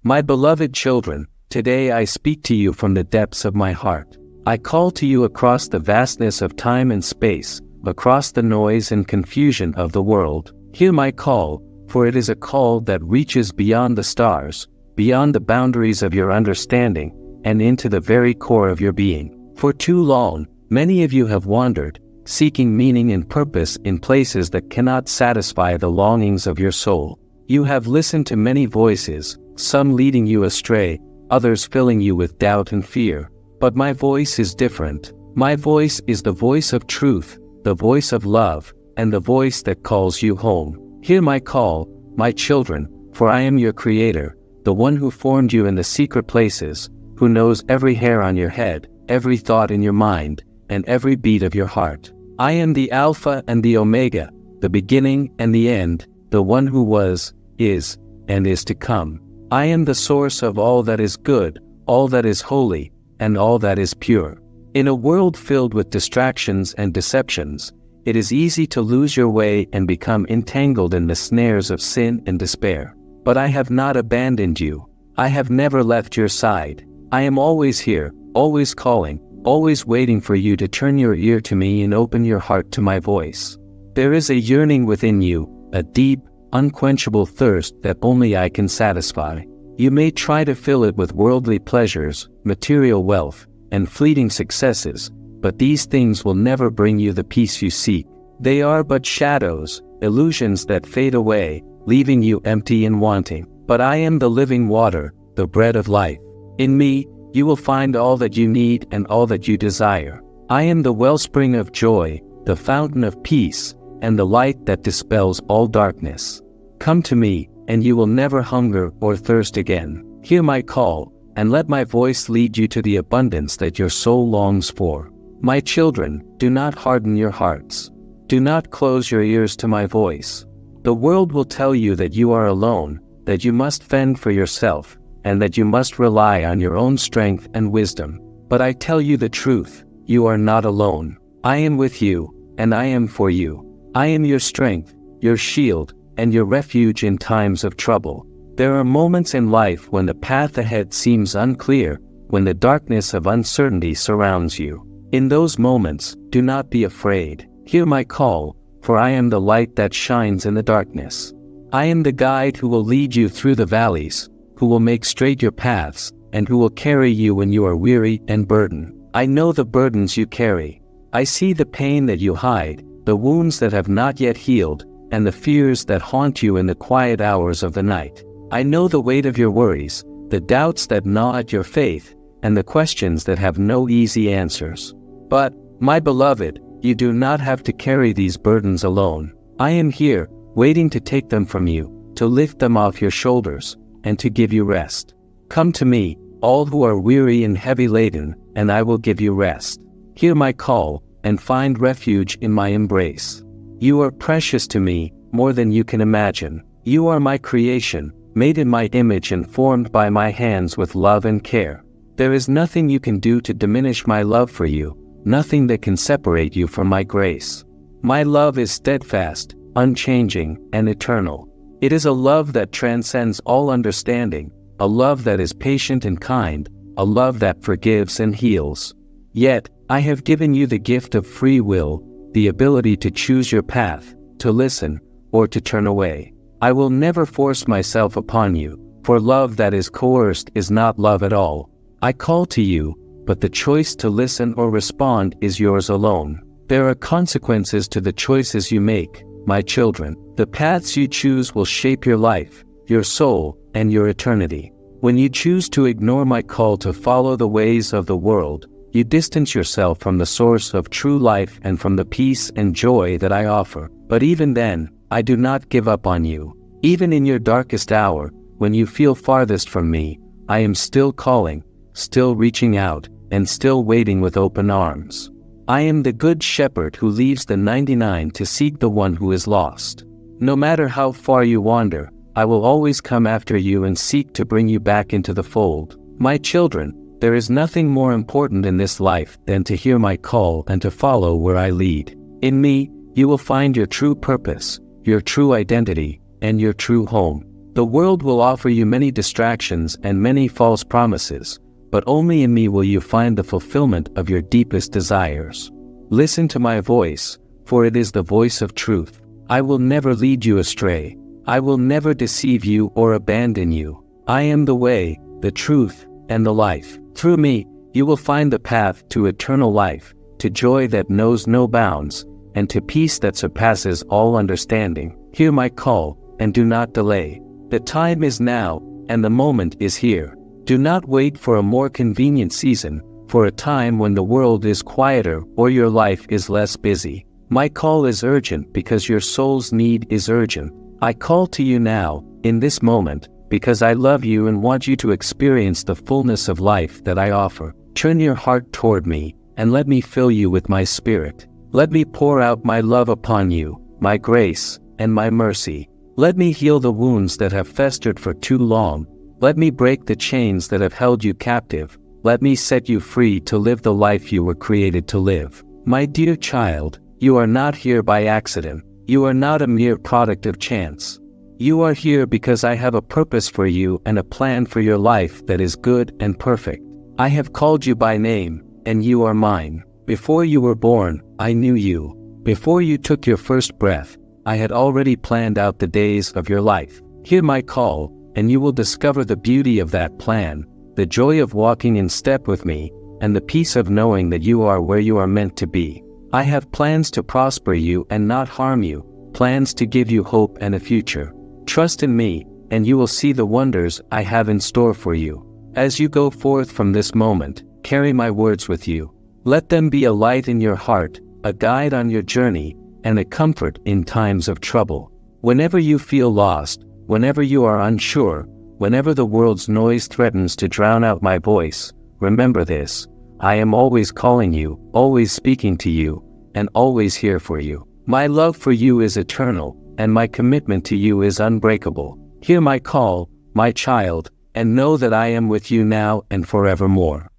My beloved children, today I speak to you from the depths of my heart. I call to you across the vastness of time and space, across the noise and confusion of the world. Hear my call, for it is a call that reaches beyond the stars, beyond the boundaries of your understanding, and into the very core of your being. For too long, many of you have wandered, seeking meaning and purpose in places that cannot satisfy the longings of your soul. You have listened to many voices, some leading you astray, others filling you with doubt and fear. But my voice is different. My voice is the voice of truth, the voice of love, and the voice that calls you home. Hear my call, my children, for I am your Creator, the one who formed you in the secret places, who knows every hair on your head, every thought in your mind, and every beat of your heart. I am the Alpha and the Omega, the beginning and the end, the one who was, is, and is to come. I am the source of all that is good, all that is holy, and all that is pure. In a world filled with distractions and deceptions, it is easy to lose your way and become entangled in the snares of sin and despair. But I have not abandoned you. I have never left your side. I am always here, always calling, always waiting for you to turn your ear to me and open your heart to my voice. There is a yearning within you, a deep, unquenchable thirst that only I can satisfy. You may try to fill it with worldly pleasures, material wealth, and fleeting successes, but these things will never bring you the peace you seek. They are but shadows, illusions that fade away, leaving you empty and wanting. But I am the living water, the bread of life. In me, you will find all that you need and all that you desire. I am the wellspring of joy, the fountain of peace, and the light that dispels all darkness. Come to me, and you will never hunger or thirst again. Hear my call, and let my voice lead you to the abundance that your soul longs for. My children, do not harden your hearts. Do not close your ears to my voice. The world will tell you that you are alone, that you must fend for yourself, and that you must rely on your own strength and wisdom. But I tell you the truth, you are not alone. I am with you, and I am for you. I am your strength, your shield, and your refuge in times of trouble. There are moments in life when the path ahead seems unclear, when the darkness of uncertainty surrounds you. In those moments, do not be afraid. Hear my call, for I am the light that shines in the darkness. I am the guide who will lead you through the valleys, who will make straight your paths, and who will carry you when you are weary and burdened. I know the burdens you carry. I see the pain that you hide, the wounds that have not yet healed, and the fears that haunt you in the quiet hours of the night. I know the weight of your worries, the doubts that gnaw at your faith, and the questions that have no easy answers. But, my beloved, you do not have to carry these burdens alone. I am here, waiting to take them from you, to lift them off your shoulders, and to give you rest. Come to me, all who are weary and heavy laden, and I will give you rest. Hear my call, and find refuge in my embrace. You are precious to me, more than you can imagine. You are my creation, made in my image and formed by my hands with love and care. There is nothing you can do to diminish my love for you, nothing that can separate you from my grace. My love is steadfast, unchanging, and eternal. It is a love that transcends all understanding, a love that is patient and kind, a love that forgives and heals. Yet, I have given you the gift of free will, the ability to choose your path, to listen, or to turn away. I will never force myself upon you, for love that is coerced is not love at all. I call to you, but the choice to listen or respond is yours alone. There are consequences to the choices you make, my children. The paths you choose will shape your life, your soul, and your eternity. When you choose to ignore my call to follow the ways of the world, you distance yourself from the source of true life and from the peace and joy that I offer. But even then, I do not give up on you. Even in your darkest hour, when you feel farthest from me, I am still calling, still reaching out, and still waiting with open arms. I am the good shepherd who leaves the 99 to seek the one who is lost. No matter how far you wander, I will always come after you and seek to bring you back into the fold. My children, there is nothing more important in this life than to hear my call and to follow where I lead. In me, you will find your true purpose, your true identity, and your true home. The world will offer you many distractions and many false promises, but only in me will you find the fulfillment of your deepest desires. Listen to my voice, for it is the voice of truth. I will never lead you astray. I will never deceive you or abandon you. I am the way, the truth, and the life. Through me, you will find the path to eternal life, to joy that knows no bounds, and to peace that surpasses all understanding. Hear my call, and do not delay. The time is now, and the moment is here. Do not wait for a more convenient season, for a time when the world is quieter or your life is less busy. My call is urgent because your soul's need is urgent. I call to you now, in this moment, because I love you and want you to experience the fullness of life that I offer. Turn your heart toward me, and let me fill you with my spirit. Let me pour out my love upon you, my grace, and my mercy. Let me heal the wounds that have festered for too long. Let me break the chains that have held you captive. Let me set you free to live the life you were created to live. My dear child, you are not here by accident. You are not a mere product of chance. You are here because I have a purpose for you and a plan for your life that is good and perfect. I have called you by name, and you are mine. Before you were born, I knew you. Before you took your first breath, I had already planned out the days of your life. Hear my call, and you will discover the beauty of that plan, the joy of walking in step with me, and the peace of knowing that you are where you are meant to be. I have plans to prosper you and not harm you, plans to give you hope and a future. Trust in me, and you will see the wonders I have in store for you. As you go forth from this moment, carry my words with you. Let them be a light in your heart, a guide on your journey, and a comfort in times of trouble. Whenever you feel lost, whenever you are unsure, whenever the world's noise threatens to drown out my voice, remember this: I am always calling you, always speaking to you, and always here for you. My love for you is eternal, and my commitment to you is unbreakable. Hear my call, my child, and know that I am with you now and forevermore.